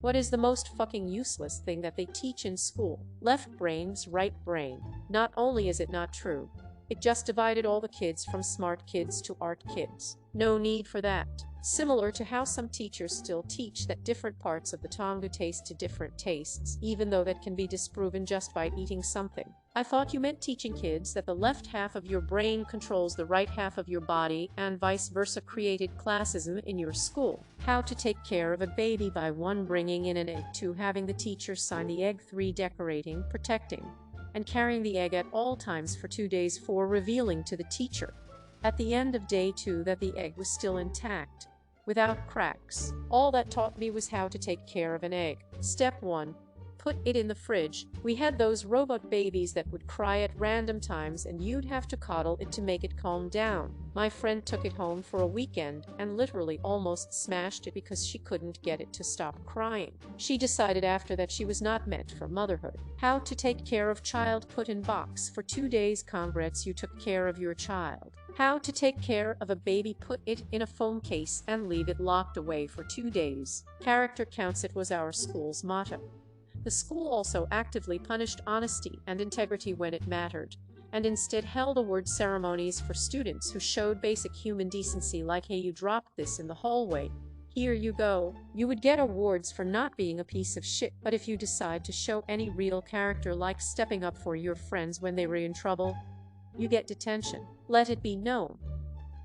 What is the most fucking useless thing that they teach in school? Left brain's right brain. Not only is it not true, it just divided all the kids from smart kids to art kids. No need for that. Similar to how some teachers still teach that different parts of the tongue taste to different tastes, even though that can be disproven just by eating something. I thought you meant teaching kids that the left half of your brain controls the right half of your body and vice versa. Created classism in your school. How to take care of a baby by 1. Bringing in an egg, 2. Having the teacher sign the egg, 3. Decorating, protecting, and carrying the egg at all times for 2 days, 4. Revealing to the teacher at the end of day 2 that the egg was still intact, without cracks. All that taught me was how to take care of an egg. Step 1. Put it in the fridge. We had those robot babies that would cry at random times and you'd have to coddle it to make it calm down. My friend took it home for a weekend and literally almost smashed it because she couldn't get it to stop crying. She decided after that she was not meant for motherhood. How to take care of child. Put in box for 2 days. Congrats, you took care of your child. How to take care of a baby. Put it in a phone case and leave it locked away for 2 days. Character counts. It was our school's motto. The school also actively punished honesty and integrity when it mattered, and instead held award ceremonies for students who showed basic human decency, like, hey, you dropped this in the hallway, here you go. You would get awards for not being a piece of shit, but if you decide to show any real character, like stepping up for your friends when they were in trouble, you get detention. Let it be known,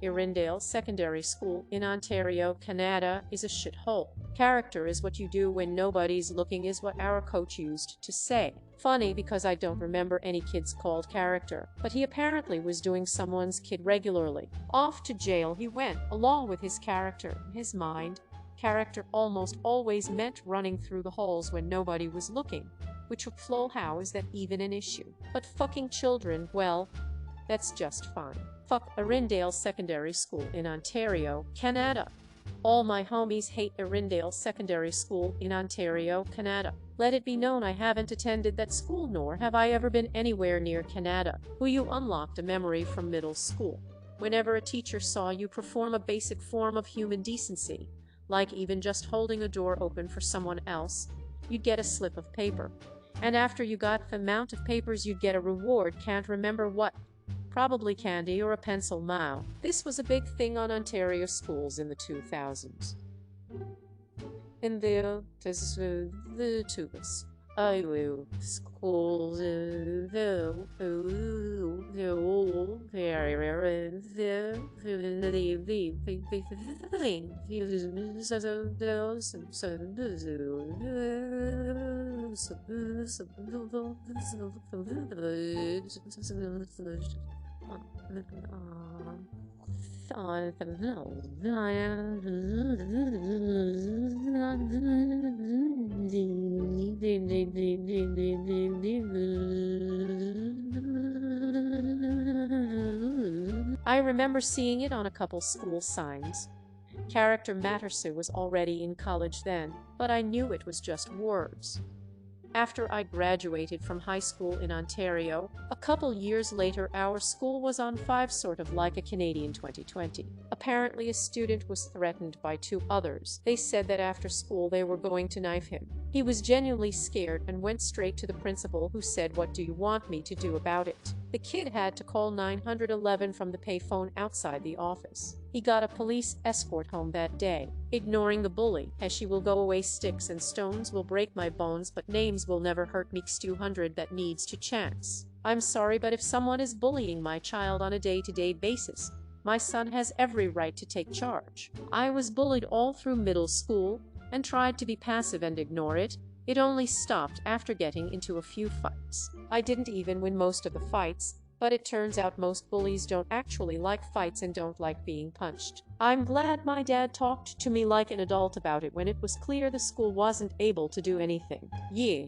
Irindale Secondary School in Ontario, Canada is a shithole. Character is what you do when nobody's looking is what our coach used to say. Funny because I don't remember any kids called character, but he apparently was doing someone's kid regularly. Off to jail he went, along with his character. In his mind, character almost always meant running through the halls when nobody was looking, which how is that even an issue? But fucking children, well, that's just fine. Fuck Irindale Secondary School in Ontario, Canada. All my homies hate Irindale Secondary School in Ontario, Canada. Let it be known I haven't attended that school, nor have I ever been anywhere near Canada. Will you unlocked a memory from middle school? Whenever a teacher saw you perform a basic form of human decency, like even just holding a door open for someone else, you'd get a slip of paper. And after you got the amount of papers, you'd get a reward, can't remember what. Probably candy or a pencil now. This was a big thing on Ontario schools in the 2000s. In the tubes. I will schools I remember seeing it on a couple school signs. Character Mattersu was already in college then, but I knew it was just words. After I graduated from high school in Ontario, a couple years later our school was on 5, sort of like a Canadian 2020. Apparently a student was threatened by 2 others. They said that after school they were going to knife him. He was genuinely scared and went straight to the principal, who said, "What do you want me to do about it?" The kid had to call 911 from the payphone outside the office. He got a police escort home that day, ignoring the bully, as she will go away, sticks and stones will break my bones, but names will never hurt me. 200 that needs to chance. I'm sorry, but if someone is bullying my child on a day-to-day basis, my son has every right to take charge. I was bullied all through middle school and tried to be passive and ignore it. It only stopped after getting into a few fights. I didn't even win most of the fights, but it turns out most bullies don't actually like fights and don't like being punched. I'm glad my dad talked to me like an adult about it when it was clear the school wasn't able to do anything. Yeah,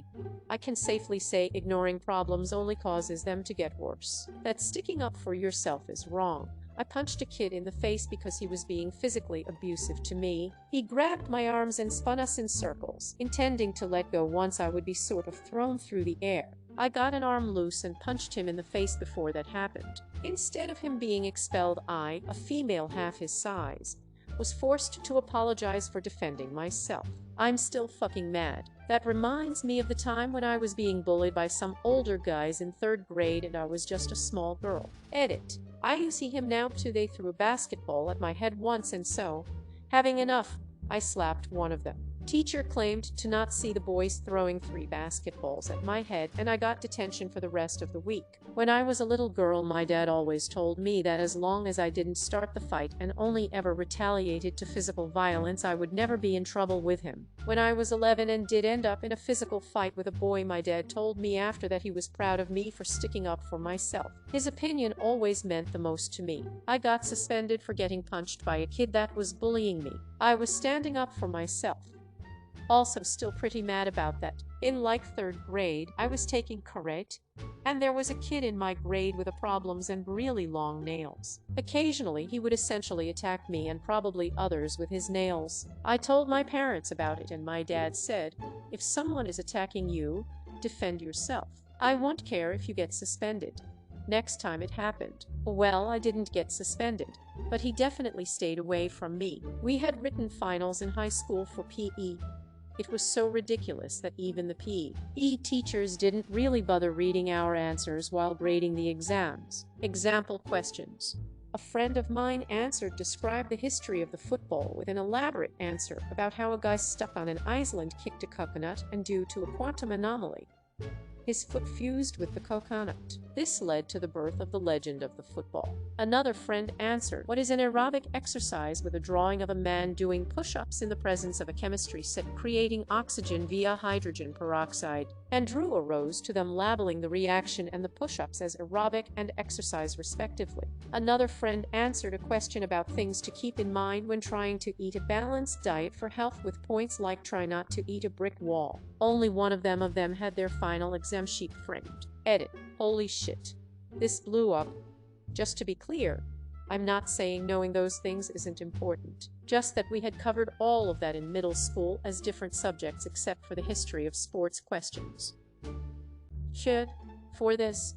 I can safely say ignoring problems only causes them to get worse. That sticking up for yourself is wrong. I punched a kid in the face because he was being physically abusive to me. He grabbed my arms and spun us in circles, intending to let go once I would be sort of thrown through the air. I got an arm loose and punched him in the face before that happened. Instead of him being expelled, I, a female half his size, Was forced to apologize for defending myself. I'm still fucking mad. That reminds me of the time when I was being bullied by some older guys in 3rd grade and I was just a small girl. Edit. I see him now too. They threw a basketball at my head once and so, having enough, I slapped one of them. Teacher claimed to not see the boys throwing 3 basketballs at my head and I got detention for the rest of the week. When I was a little girl, my dad always told me that as long as I didn't start the fight and only ever retaliated to physical violence, I would never be in trouble with him. When I was 11 and did end up in a physical fight with a boy, my dad told me after that he was proud of me for sticking up for myself. His opinion always meant the most to me. I got suspended for getting punched by a kid that was bullying me. I was standing up for myself. Also still pretty mad about that. In like 3rd grade, I was taking karate, and there was a kid in my grade with problems and really long nails. Occasionally, he would essentially attack me and probably others with his nails. I told my parents about it and my dad said, if someone is attacking you, defend yourself. I won't care if you get suspended. Next time it happened, well, I didn't get suspended, but he definitely stayed away from me. We had written finals in high school for PE. It was so ridiculous that even the PE teachers didn't really bother reading our answers while grading the exams. Example questions. A friend of mine answered, describe the history of the football, with an elaborate answer about how a guy stuck on an island kicked a coconut and due to a quantum anomaly, his foot fused with the coconut. This led to the birth of the legend of the football. Another friend answered, what is an aerobic exercise, with a drawing of a man doing push-ups in the presence of a chemistry set creating oxygen via hydrogen peroxide, and drew a rose to them, labeling the reaction and the push-ups as aerobic and exercise respectively. Another friend answered a question about things to keep in mind when trying to eat a balanced diet for health, with points like try not to eat a brick wall. Only one of them had their final exam sheet framed. Edit. Holy shit. This blew up. Just to be clear, I'm not saying knowing those things isn't important, just that we had covered all of that in middle school as different subjects except for the history of sports questions. Shit. For this.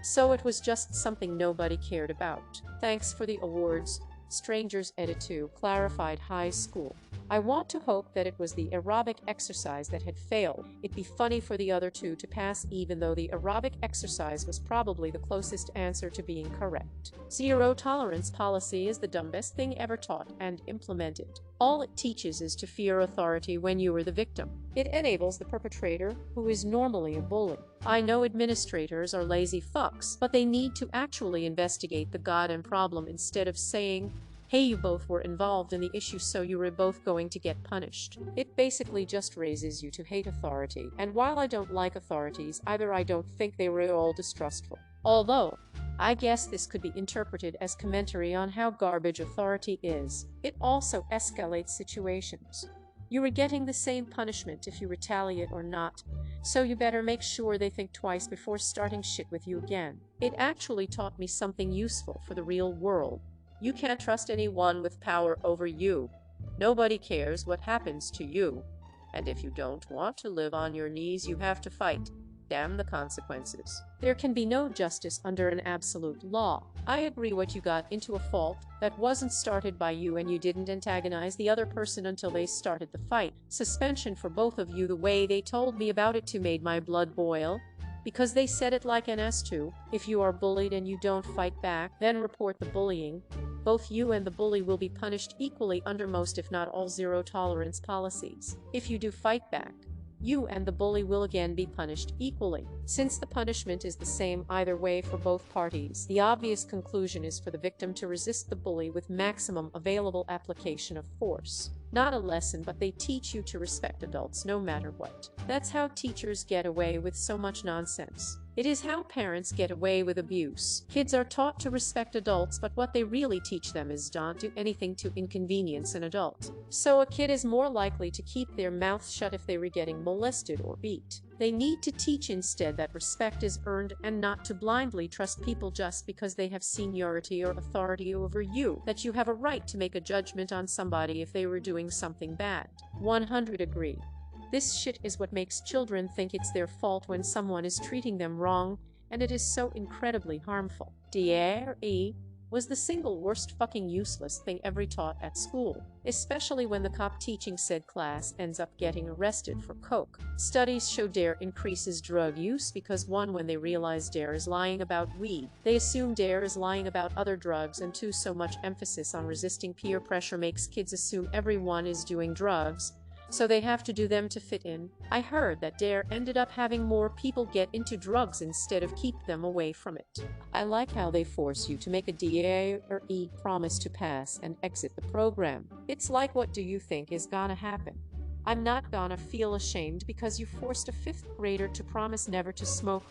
So it was just something nobody cared about. Thanks for the awards. Strangers. Edit 2. Clarified high school. I want to hope that it was the aerobic exercise that had failed. It'd be funny for the other two to pass, even though the aerobic exercise was probably the closest answer to being correct. Zero tolerance policy is the dumbest thing ever taught and implemented. All it teaches is to fear authority when you are the victim. It enables the perpetrator, who is normally a bully. I know administrators are lazy fucks, but they need to actually investigate the goddamn problem instead of saying, hey, you both were involved in the issue, so you were both going to get punished. It basically just raises you to hate authority, and while I don't like authorities either, I don't think they were all distrustful. Although, I guess this could be interpreted as commentary on how garbage authority is. It also escalates situations. You are getting the same punishment if you retaliate or not, so you better make sure they think twice before starting shit with you again. It actually taught me something useful for the real world. You can't trust anyone with power over you. Nobody cares what happens to you. And if you don't want to live on your knees, you have to fight. Damn the consequences. There can be no justice under an absolute law. I agree what you got into a fault that wasn't started by you and you didn't antagonize the other person until they started the fight. Suspension for both of you. The way they told me about it too made my blood boil, because they said it like an S2. If you are bullied and you don't fight back, then report the bullying. Both you and the bully will be punished equally under most, if not all, zero tolerance policies. If you do fight back, you and the bully will again be punished equally. Since the punishment is the same either way for both parties, the obvious conclusion is for the victim to resist the bully with maximum available application of force. Not a lesson, but they teach you to respect adults no matter what. That's how teachers get away with so much nonsense. It is how parents get away with abuse. Kids are taught to respect adults, but what they really teach them is don't do anything to inconvenience an adult. So a kid is more likely to keep their mouth shut if they were getting molested or beat. They need to teach instead that respect is earned and not to blindly trust people just because they have seniority or authority over you, that you have a right to make a judgment on somebody if they were doing something bad. 100 agree. This shit is what makes children think it's their fault when someone is treating them wrong, and it is so incredibly harmful. DRE was the single worst fucking useless thing ever taught at school, especially when the cop teaching said class ends up getting arrested for coke. Studies show DARE increases drug use because 1. When they realize DARE is lying about weed, they assume DARE is lying about other drugs, and 2. So much emphasis on resisting peer pressure makes kids assume everyone is doing drugs, so they have to do them to fit in. I heard that DARE ended up having more people get into drugs instead of keep them away from it. I like how they force you to make a DRE promise to pass and exit the program. It's like, what do you think is gonna happen? I'm not gonna feel ashamed because you forced a 5th grader to promise never to smoke,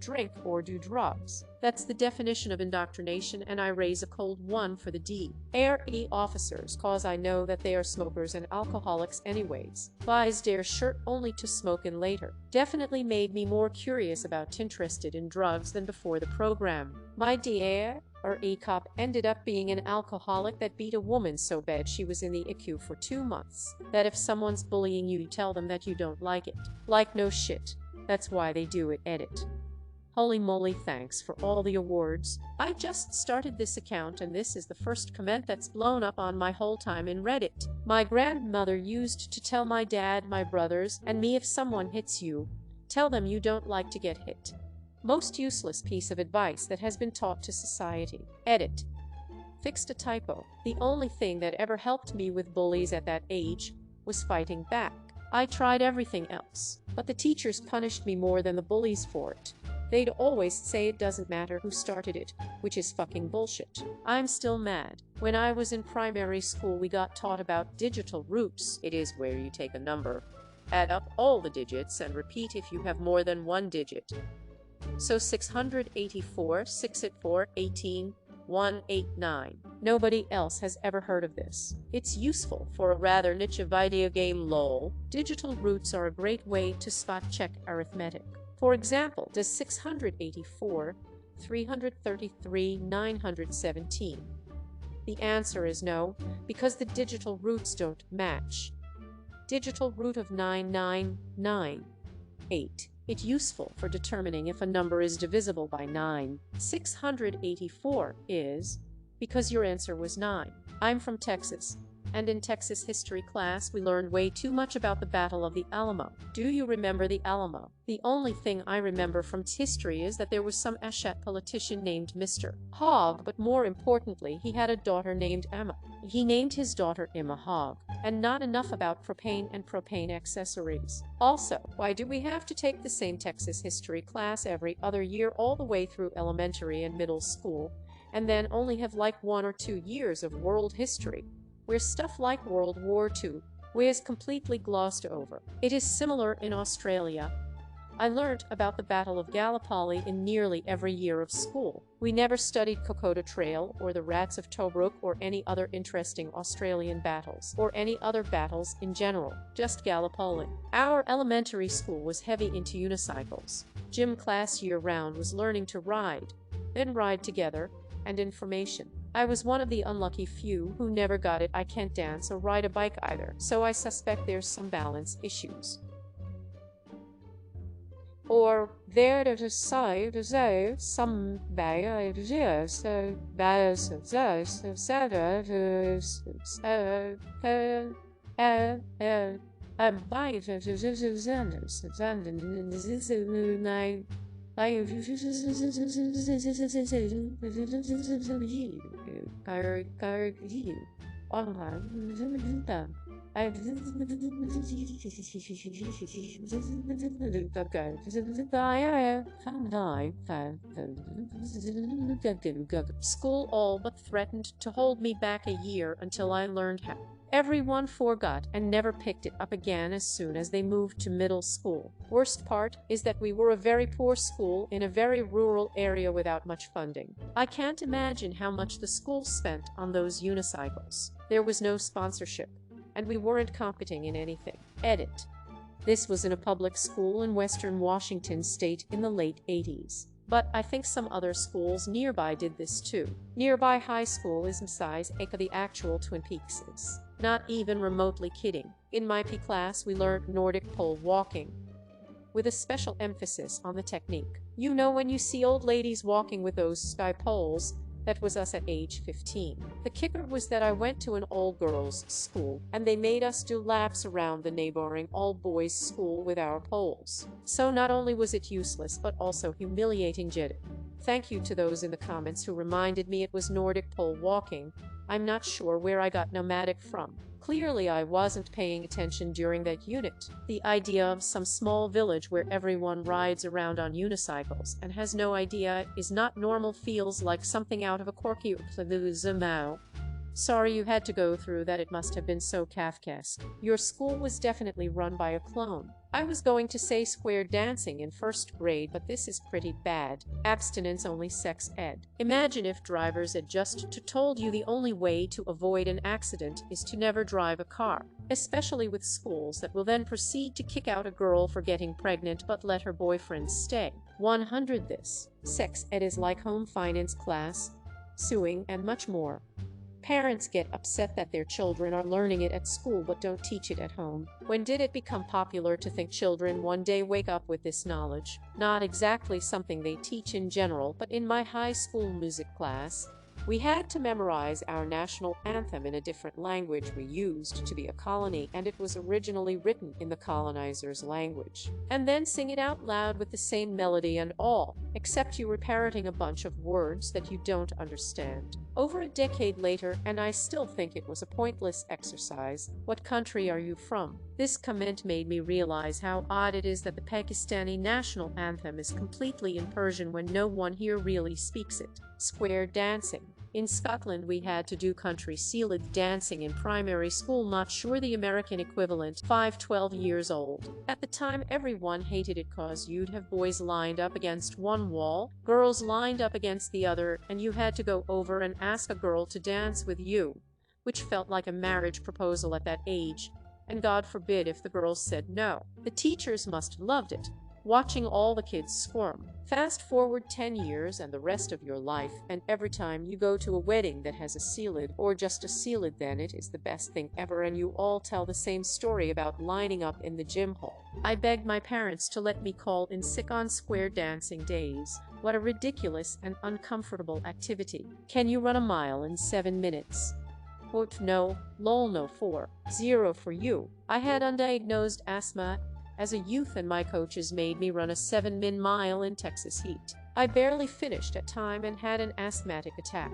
drink, or do drugs. That's the definition of indoctrination, and I raise a cold one for the DRE officers, cause I know that they are smokers and alcoholics anyways. Buys DARE shirt only to smoke in later. Definitely made me more curious about interested in drugs than before the program. My DRE cop ended up being an alcoholic that beat a woman so bad she was in the ICU for 2 months. That if someone's bullying you, tell them that you don't like it. Like no shit. That's why they do it. Edit. Holy moly, thanks for all the awards. I just started this account and this is the first comment that's blown up on my whole time in Reddit. My grandmother used to tell my dad, my brothers, and me, if someone hits you, tell them you don't like to get hit. Most useless piece of advice that has been taught to society. Edit. Fixed a typo. The only thing that ever helped me with bullies at that age was fighting back. I tried everything else, but the teachers punished me more than the bullies for it. They'd always say it doesn't matter who started it, which is fucking bullshit. I'm still mad. When I was in primary school, we got taught about digital roots. It is where you take a number, add up all the digits, and repeat if you have more than one digit. So 684, 6 at 4, 18, 189. Nobody else has ever heard of this. It's useful for a rather niche video game, lol. Digital roots are a great way to spot check arithmetic. For example, does 684, 333, 917? The answer is no, because the digital roots don't match. Digital root of 9998. It's useful for determining if a number is divisible by 9. 684 is because your answer was 9. I'm from Texas, and in Texas history class we learned way too much about the Battle of the Alamo. Do you remember the Alamo? The only thing I remember from history is that there was some Ashat politician named Mr. Hogg, but more importantly, he had a daughter named Emma. He named his daughter Emma Hogg, and not enough about propane and propane accessories. Also, why do we have to take the same Texas history class every other year all the way through elementary and middle school, and then only have like 1 or 2 years of world history, where stuff like World War II was completely glossed over? It is similar in Australia. I learnt about the Battle of Gallipoli in nearly every year of school. We never studied Kokoda Trail or the Rats of Tobruk or any other interesting Australian battles, or any other battles in general, just Gallipoli. Our elementary school was heavy into unicycles. Gym class year-round was learning to ride, then ride together, and information. I was one of the unlucky few who never got it. I can't dance or ride a bike either, so I suspect there's some balance issues. Or there's some School all but threatened to hold me back a year until I learned how. Everyone forgot and never picked it up again as soon as they moved to middle school. Worst part is that we were a very poor school in a very rural area without much funding. I can't imagine how much the school spent on those unicycles. There was no sponsorship, and we weren't competing in anything. Edit. This was in a public school in western Washington state in the late 80s. But I think some other schools nearby did this too. Nearby high school is size of the actual Twin Peaks is. Not even remotely kidding. In my P class we learned Nordic pole walking, with a special emphasis on the technique. You know when you see old ladies walking with those sky poles? That was us at age 15. The kicker was that I went to an all-girls school, and they made us do laps around the neighboring all-boys school with our poles. So not only was it useless, but also humiliating. Thank you to those in the comments who reminded me it was Nordic pole walking. I'm not sure where I got nomadic from. Clearly I wasn't paying attention during that unit. The idea of some small village where everyone rides around on unicycles and has no idea is not normal feels like something out of a Corky Zamao. Sorry you had to go through that. It must have been so Kafkaesque. Your school was definitely run by a clone. I was going to say square dancing in first grade, but this is pretty bad. Abstinence only sex ed. Imagine if drivers had just told you the only way to avoid an accident is to never drive a car. Especially with schools that will then proceed to kick out a girl for getting pregnant but let her boyfriend stay. 100 This sex ed is like home finance class, suing, and much more. Parents get upset that their children are learning it at school but don't teach it at home. When did it become popular to think children one day wake up with this knowledge? Not exactly something they teach in general, but in my high school music class, we had to memorize our national anthem in a different language we used to be a colony, and it was originally written in the colonizer's language. And then sing it out loud with the same melody and all, except you were parroting a bunch of words that you don't understand. Over a decade later, and I still think it was a pointless exercise. What country are you from? This comment made me realize how odd it is that the Pakistani national anthem is completely in Persian when no one here really speaks it. Square dancing. In Scotland we had to do country sealed dancing in primary school, not sure the American equivalent, 12 years old. At the time everyone hated it cause you'd have boys lined up against one wall, girls lined up against the other, and you had to go over and ask a girl to dance with you, which felt like a marriage proposal at that age, and God forbid if the girls said no. The teachers must have loved it, watching all the kids squirm. Fast forward 10 years and the rest of your life, and every time you go to a wedding that has a sealed or just a sealed, then it is the best thing ever, and you all tell the same story about lining up in the gym hall. I begged my parents to let me call in sick on square dancing days. What a ridiculous and uncomfortable activity. Can you run a mile in 7 minutes? Quote, no, lol, no, 4-0 for you. I had undiagnosed asthma as a youth, and my coaches made me run a 7-min mile in Texas heat. I barely finished at time and had an asthmatic attack.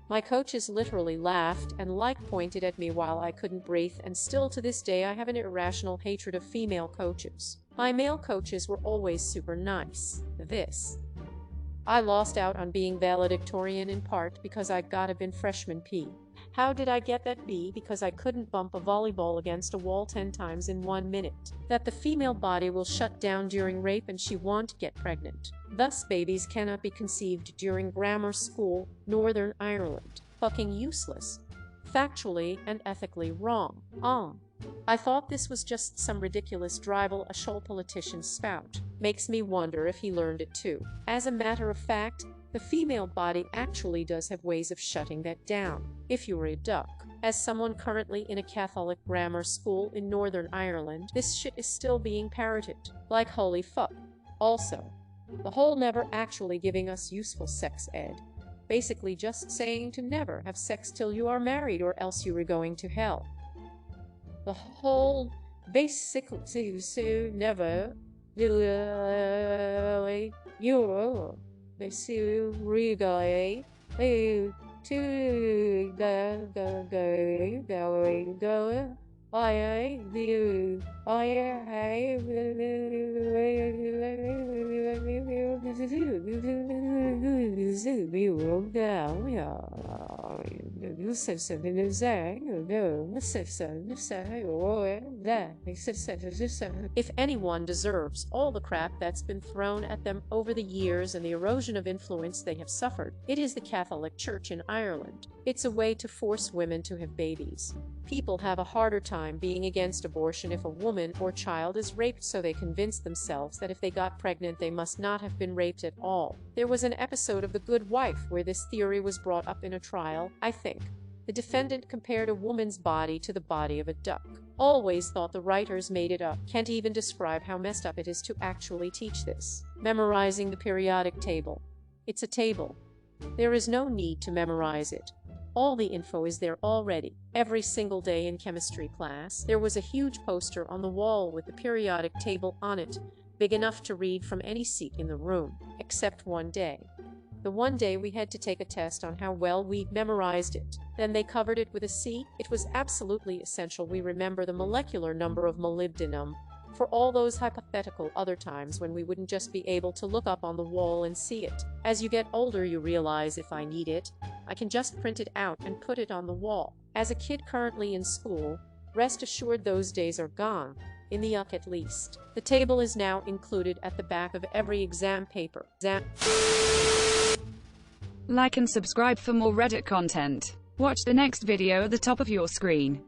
My coaches literally laughed and pointed at me while I couldn't breathe, and still to this day I have an irrational hatred of female coaches. My male coaches were always super nice. I lost out on being valedictorian in part because I got a bin freshman P. How did I get that B? Because I couldn't bump a volleyball against a wall 10 times in 1 minute. That the female body will shut down during rape and she won't get pregnant. Thus babies cannot be conceived during grammar school, Northern Ireland. Fucking useless. Factually and ethically wrong. I thought this was just some ridiculous drivel a shoal politician spout. Makes me wonder if he learned it too. As a matter of fact, the female body actually does have ways of shutting that down, if you were a duck. As someone currently in a Catholic grammar school in Northern Ireland, this shit is still being parroted. Like holy fuck. Also, the whole never actually giving us useful sex ed. Basically just saying to never have sex till you are married or else you are going to hell. The whole basically so never you basically to go. I view if anyone deserves all the crap that's been thrown at them over the years and the erosion of influence they have suffered, it is the Catholic Church in Ireland. It's a way to force women to have babies. People have a harder time being against abortion if a woman or child is raped, so they convince themselves that if they got pregnant they must not have been raped at all. There was an episode of The Good Wife where this theory was brought up in a trial, I think. The defendant compared a woman's body to the body of a duck. Always thought the writers made it up. Can't even describe how messed up it is to actually teach this. Memorizing the periodic table. It's a table. There is no need to memorize it. All the info is there already. Every single day in chemistry class, there was a huge poster on the wall with the periodic table on it, big enough to read from any seat in the room, except one day. The one day we had to take a test on how well we memorized it. Then they covered it with a C. It was absolutely essential we remember the molecular number of molybdenum for all those hypothetical other times when we wouldn't just be able to look up on the wall and see it. As you get older, you realize if I need it, I can just print it out and put it on the wall. As a kid currently in school, rest assured those days are gone, in the UC at least. The table is now included at the back of every exam paper. Like and subscribe for more Reddit content. Watch the next video at the top of your screen.